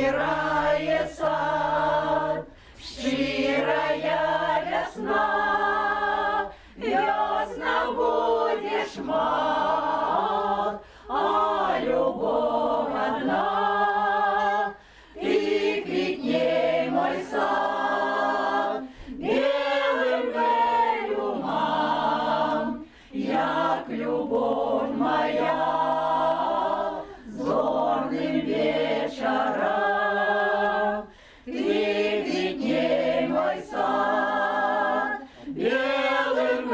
собирает сад, щирая весна, весна будешь мал, а любовь одна. Ты квітней мой сад, белым велюмам, як любовь моя, зорным вечерам. Ты квітней мой сад, белым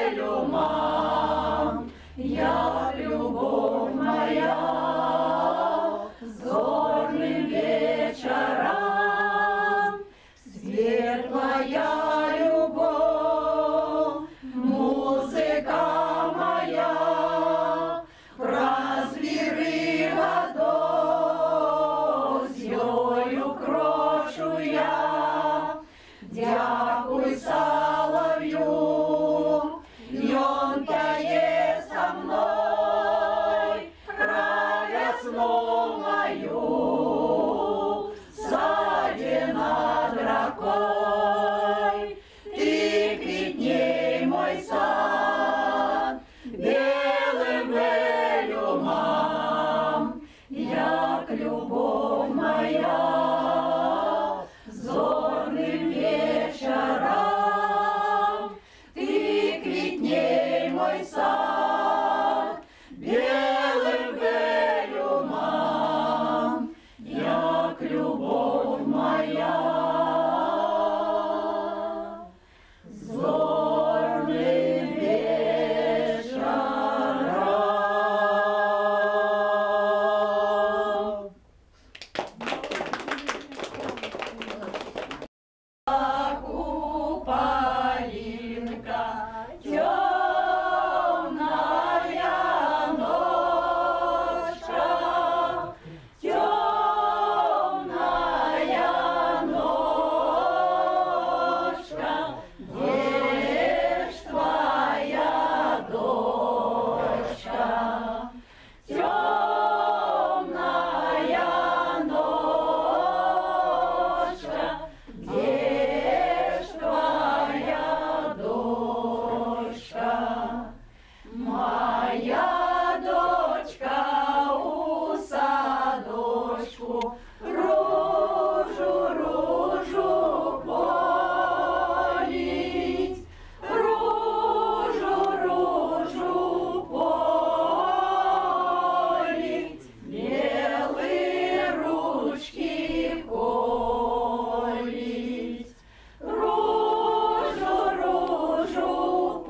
велюмам, як любовь моя, зорным вечерам. Светлая любовь, музыка моя, развіри водой, з ёю крошу я. Дякуй соловью, ён пяе со мной про весну мою, саде над рекой. Ты квітней мой сад, белым велюмам, як любовь моя, зорным вечерам. Ты квітней мой сад, белым велюмам, як любовь моя, зорным вечерам. Куполинка, темная ночка, темная ночка, где ж твоя дочка? Темная ночка, где ж твоя дочка? Моя дочка у садочку ружу, ружу полить, ружу, ружу полить, белые ручки колить. Ружу, ружу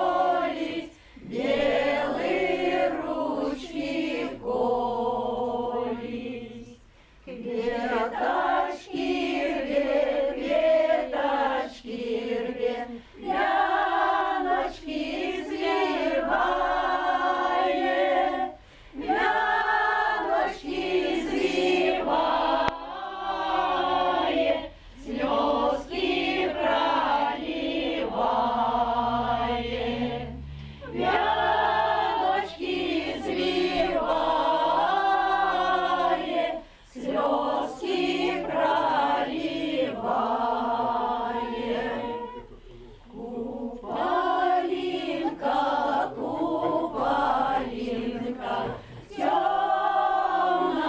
полить, белые ручки колить. Веточки рвет, веточки рвет, вяночки извивает, вяночки извивает, слезки проливает, вяночки извивает, слезки проливает. Куполинка, куполинка, темная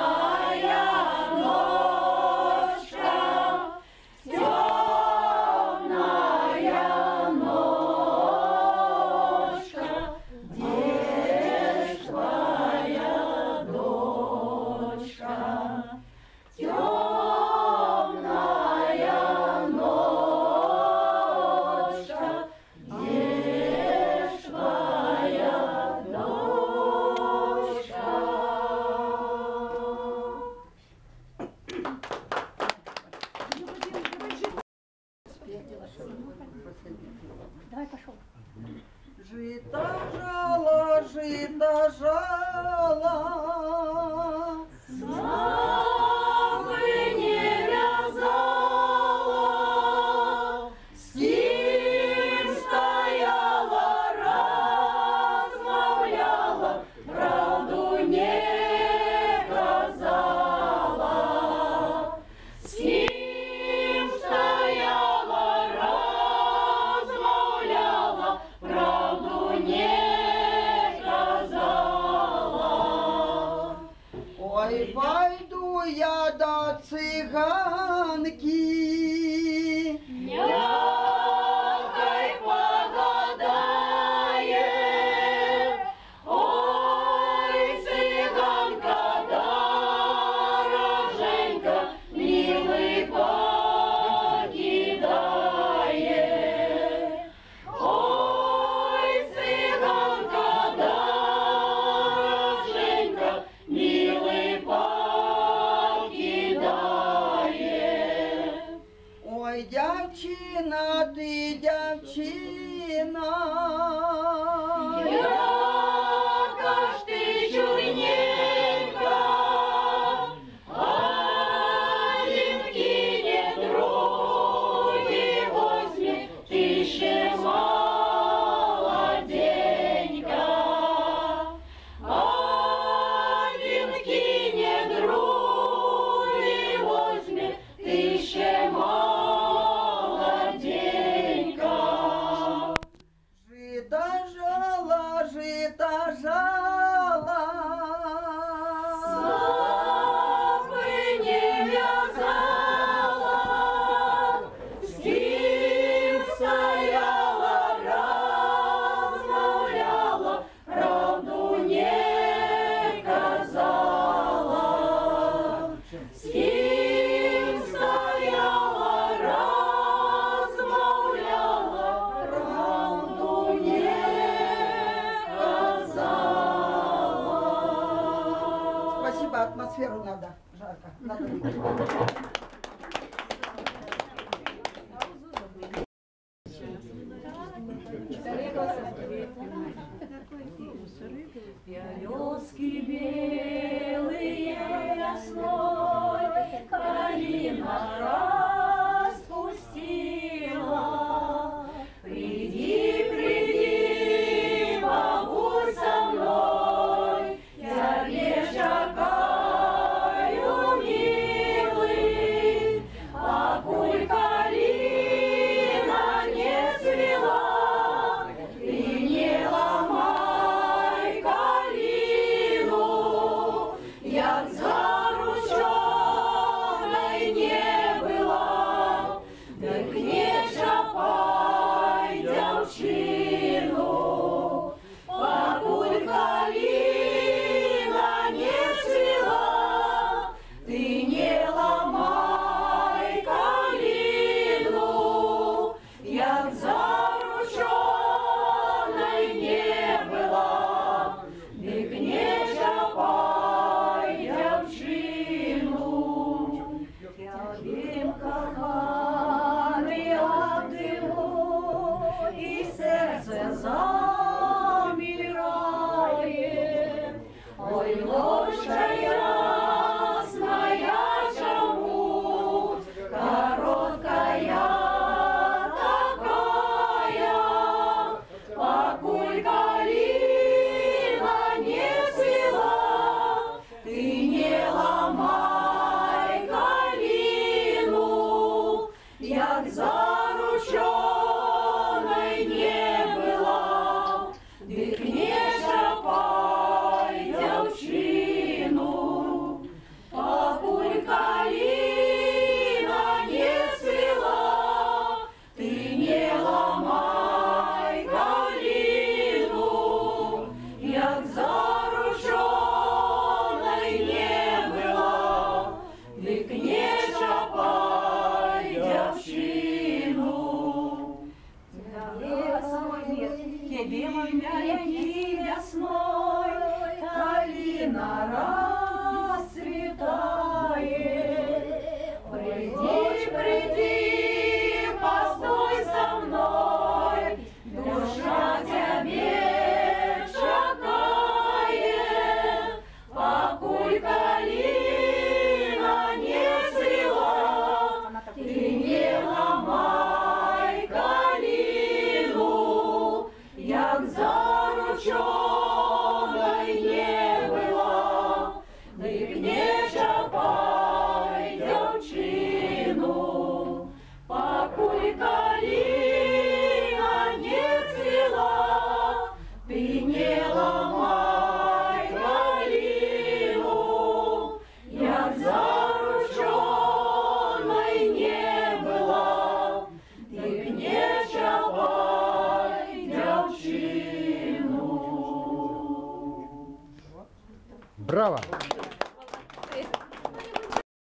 ночка, темная ночка, где ж твоя дочка? Темная ночка, где ж твоя дочка? Давай, пошел. Жито жало, жито жало, Сам бы не вязала, с ним стояла, размовляла, правду не казала. калина. Яка ж ти чорненька, один кине, другий возьме, ти ще молоденька. Один кине, другий возьме, ти ще молоденька. Жита жала, жита жала. Сапы не вязала, с кем стояла, размовляла, правду не казала. С кем стояла, размовляла, правду не казала. Спасибо, атмосферу надо. Жарко. Надо выпить. Березки белые весной, калина распустила. Приди, приди, побудь со мной, тебе чакаю, милый, покуль калина не цвела, ты не ломай калину, як зарученой не была, так не чапай девчину, покуль калина не цвела, ты не ломай калину, як зарученой не была, так не чапай девчину. Тябім коханий обдиву, і серце замирає. Ой, ложка ясная, чому короткая такая, покуль калина не цвела, ты не ломай калину, як зарученой не была, дык не чапай девчину, покуль калина не цвела, ты не ломай калину, як зарученой не была, дык не чапай девчину. Тебе, мой мягкий весной, калина расцветает. Приди, приди, постой со мной, душа тебе чакает, покуль калина не цвела, ты не ломай калину, як зарученой не была, дык не чапай девчину, покуль калина не цвела, ты не ломай калину, як зарученой не была, дык не чапай девчину. Браво!